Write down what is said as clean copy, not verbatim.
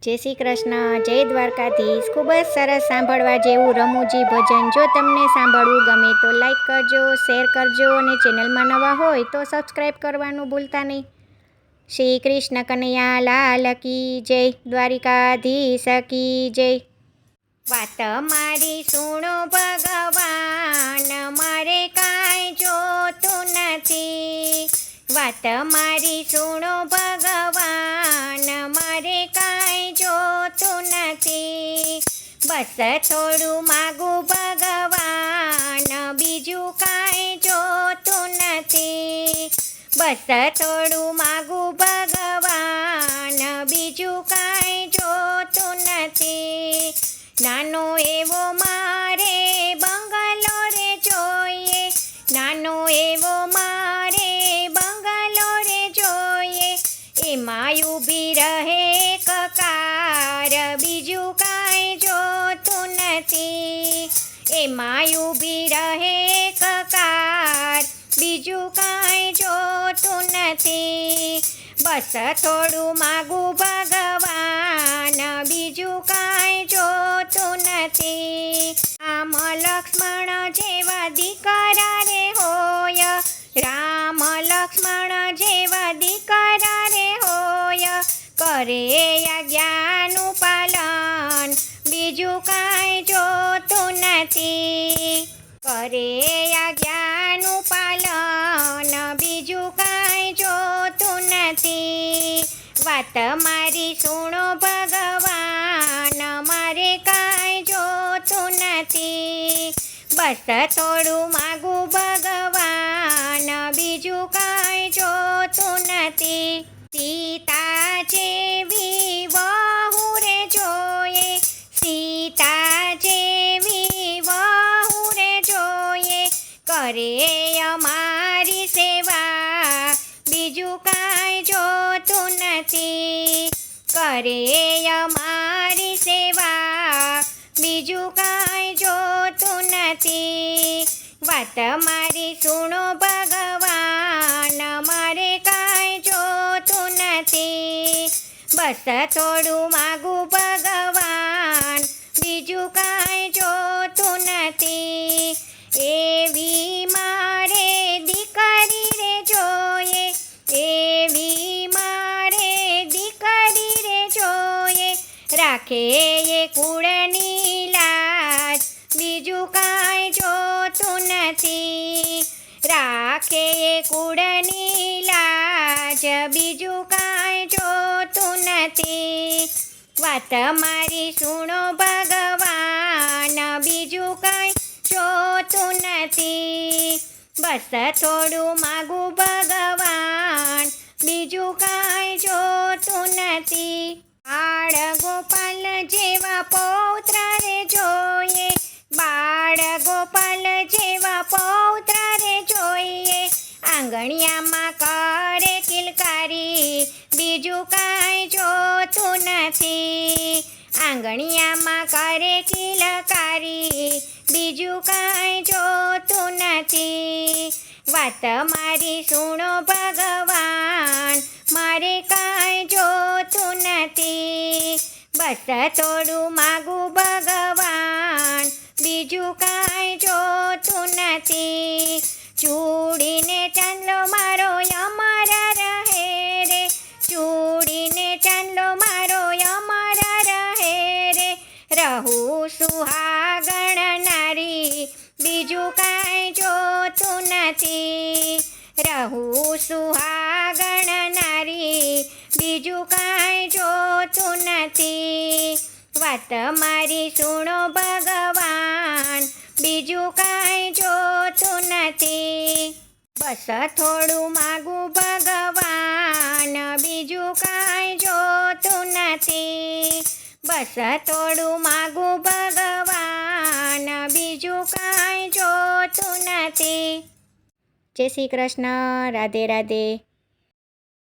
જય શ્રી કૃષ્ણ, જય દ્વારકાધીશ। ખૂબ જ સરસ સાંભળવા જેવું રમૂજી ભજન। જો તમને સાંભળવું ગમે તો લાઈક કરજો, શેર કરજો અને ચેનલમાં નવા હોય તો સબસ્ક્રાઈબ કરવાનું ભૂલતા નહીં। શ્રી કૃષ્ણ કનૈયા લાલ કી જય, દ્વારિકાધીશ કી જય। વાત મારી સુણો ભગવાન, મારે કાંઈ જોતું નથી। વાત મારી સુણો ભગવાન, મારે કાંઈ જોતું નથી। બસ થોડું માગું ભગવાન, બીજું કાંઈ જોતું નથી। બસ થોડું માગું ભગવાન, બીજું કાંઈ જોતું નથી। નાનો એવો મારે બંગલો રે જોઈએ, નાનો એવો મારે બંગલો રે જોઈએ। એમાં ઊભી રહે કકાર, બીજું કાંઈ જોતું નથી। એમાં ઊભી રહે કકાર, બીજું કાંઈ જોતું નથી। બસ થોડું માગું ભગવાન, બીજું કાંઈ જોતું નથી। રામ લક્ષ્મણ જેવા દીકરા રે હોય, રામ લક્ષ્મણ જેવા દીકરા રે હોય। કરે આજ્ઞાનું પાલન, બીજું કાંઈ જોતું નથી। કરે આજ્ઞાનું પાલન, બીજું કાંઈ જોતું નથી। વાત મારી સુણો ભગવાન, મારે કાંઈ જોતું નથી। બસ થોડું માગું ભગવાન, બીજું કાંઈ જોતું નથી। સીતા જેવી વહુ રે જોઈએ, સીતા જેવી વહુ રે જોઈએ। કરે અમારી સેવા, બીજું કાંઈ જોતું નથી। કરે અમારી સેવા, બીજું કાંઈ જોતું નથી। વાત મારી સુણો ભગવાન, મારે કાંઈ જોતું નથી। બસ થોડું માગું ભગવાન, બીજું કાંઈ જોતું નથી। એવી મારે દીકરી રે જોઈએ, એવી મારે દીકરી રે જોઈએ। રાખે એ કુળની લાજ, બીજું કાંઈ જોતું નથી। રાખે એ કુળની લાજ, બીજું કાંઈ જોતું નથી। વાત મારી સુણો ભગવાન, બીજું કાંઈ જોતું નથી। બસ થોડું માગું ભગવાન, બીજું કાંઈ જોતું નથી। બાળ ગોપાલ જેવા પૌત્ર રે જોઈએ, બાળ ગોપાલ જેવા પૌત્ર રે જોઈએ। આંગણિયામાં કરે કિલકારી, બીજું કાંઈ જોતું નથી। આંગણિયામાં કરે કિલકારી, બીજું કાંઈ જોતું નથી। વાત મારી સુણો ભગવાન, મારે કાંઈ જોતું નથી। બસ થોડું માગું ભગવાન, બીજું કાંઈ જોતું નથી। ચૂડીને ચાંદલો મારો અમર રહે રે, ચૂડીને ચાંદલો મારો અમર રહે રે। રહું સુહાગણ નારી, બીજું કાંઈ જોતું નથી। રહું સુહાગણ નારી, બીજું કાંઈ જોતું નથી। વાત મારી સુણો ભગવાન, બીજું કાંઈ જોતું નથી। બસ થોડું માગું ભગવાન, બીજું કાંઈ જોતું નથી। બસ થોડું માગું ભગવાન, બીજું કાંઈ જોતું નથી। જય શ્રી કૃષ્ણ, રાધે રાધે।